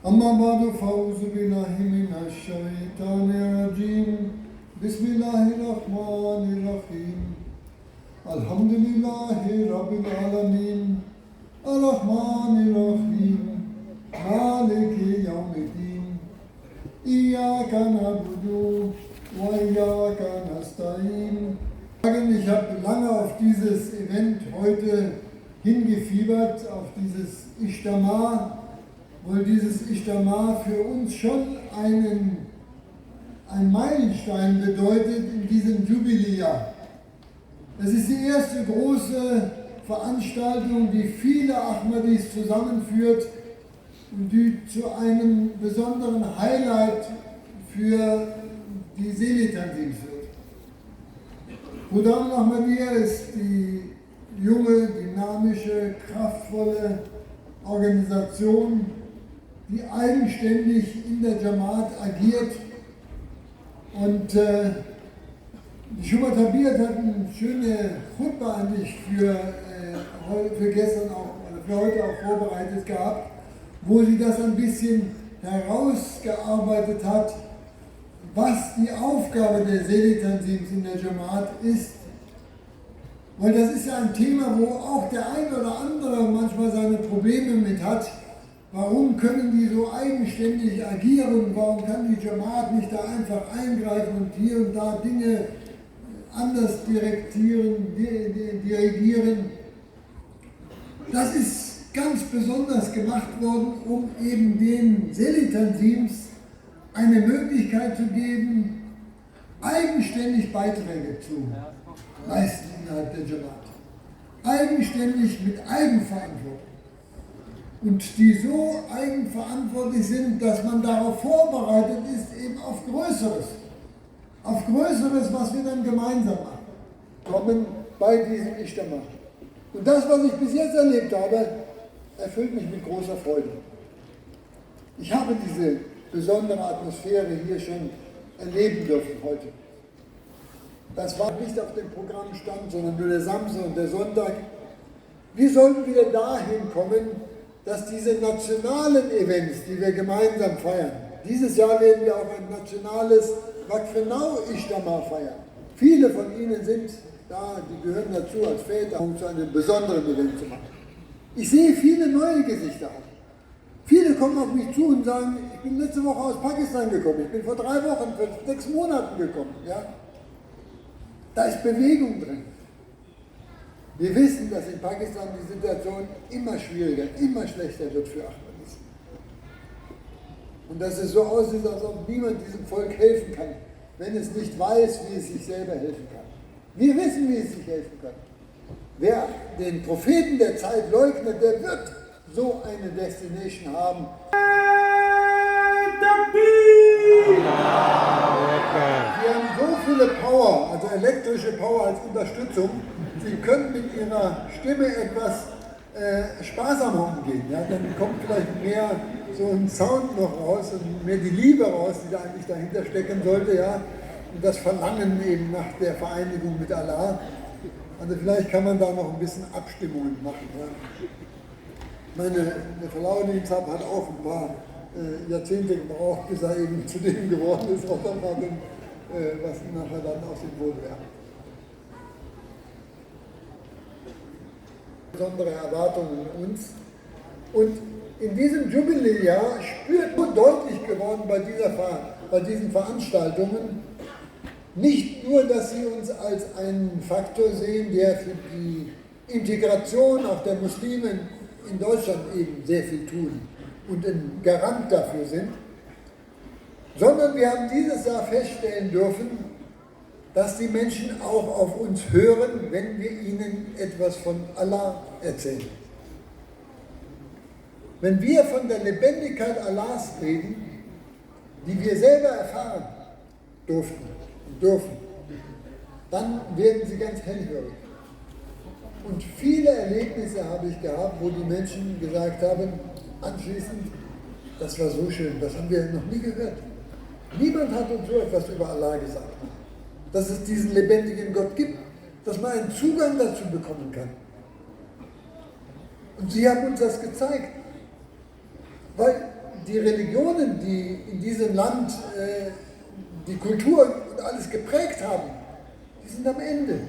أما بعد فأعوذ بالله من الشيطان الرجيم بسم الله الرحمن الرحيم الحمد لله رب العالمين الرحمن الرحيم مالك يوم الدين إياك نعبد وإياك نستعين. Ich habe lange auf dieses Event heute hingefiebert, auf dieses Ijtima, weil dieses Ijtima für uns schon ein Meilenstein bedeutet in diesem Jubiläumsjahr. Es ist die erste große Veranstaltung, die viele Ahmadis zusammenführt und die zu einem besonderen Highlight für die Seele-Tanzims wird. Khuddam Ahmadiyya ist die junge, dynamische, kraftvolle Organisation, die eigenständig in der Jamaat agiert. Und die Schubat Habiyat hat eine schöne Khutbah eigentlich für gestern auch, oder für heute auch vorbereitet gehabt, wo sie das ein bisschen herausgearbeitet hat, was die Aufgabe der Seele-Tanzims in der Jamaat ist. Weil das ist ja ein Thema, wo auch der ein oder andere manchmal seine Probleme mit hat. Warum können die so eigenständig agieren? Warum kann die Jamaat nicht da einfach eingreifen und hier und da Dinge anders dirigieren? Das ist ganz besonders gemacht worden, um eben den Seele-Tanzims eine Möglichkeit zu geben, eigenständig Beiträge zu leisten innerhalb der Jamaat. Eigenständig mit Eigenverantwortung. Und die so eigenverantwortlich sind, dass man darauf vorbereitet ist, eben auf Größeres. Auf Größeres, was wir dann gemeinsam machen. Kommen bei diesem Ijtima. Und das, was ich bis jetzt erlebt habe, erfüllt mich mit großer Freude. Ich habe diese besondere Atmosphäre hier schon erleben dürfen heute. Das war nicht auf dem Programm stand, sondern nur der Samstag und der Sonntag. Wir sollten wieder dahin kommen, dass diese nationalen Events, die wir gemeinsam feiern, dieses Jahr werden wir auch ein nationales Waqf-e-Nau Ijtima feiern. Viele von Ihnen sind da, die gehören dazu als Väter, um zu einem besonderen Event zu machen. Ich sehe viele neue Gesichter an. Viele kommen auf mich zu und sagen, ich bin letzte Woche aus Pakistan gekommen, ich bin vor 3 Wochen, vor 6 Monaten gekommen. Ja? Da ist Bewegung drin. Wir wissen, dass in Pakistan die Situation immer schwieriger, immer schlechter wird für Ahmadis. Und dass es so aussieht, als ob niemand diesem Volk helfen kann, wenn es nicht weiß, wie es sich selber helfen kann. Wir wissen, wie es sich helfen kann. Wer den Propheten der Zeit leugnet, der wird so eine Destination haben. Sie haben so viele Power, also elektrische Power als Unterstützung. Sie können mit ihrer Stimme etwas sparsamer umgehen. Ja? Dann kommt vielleicht mehr so ein Sound noch raus und mehr die Liebe raus, die da eigentlich dahinter stecken sollte. Ja? Und das Verlangen eben nach der Vereinigung mit Allah. Also vielleicht kann man da noch ein bisschen Abstimmungen machen. Ja? Meine Verlaudienst hat auch ein paar Jahrzehnte gebraucht, bis er eben zu dem geworden ist, was nachher dann aus dem Wohl wäre. Besondere Erwartungen in uns. Und in diesem Jubiläumsjahr spürt so deutlich geworden bei diesen Veranstaltungen, nicht nur, dass sie uns als einen Faktor sehen, der für die Integration auch der Muslime in Deutschland eben sehr viel tun und ein Garant dafür sind, sondern wir haben dieses Jahr feststellen dürfen, dass die Menschen auch auf uns hören, wenn wir ihnen etwas von Allah erzählen. Wenn wir von der Lebendigkeit Allahs reden, die wir selber erfahren dürfen, dann werden sie ganz hellhörig. Und viele Erlebnisse habe ich gehabt, wo die Menschen gesagt haben, anschließend, das war so schön, das haben wir noch nie gehört. Niemand hat uns so etwas über Allah gesagt. Dass es diesen lebendigen Gott gibt, dass man einen Zugang dazu bekommen kann. Und sie haben uns das gezeigt. Weil die Religionen, die in diesem Land die Kultur und alles geprägt haben, die sind am Ende.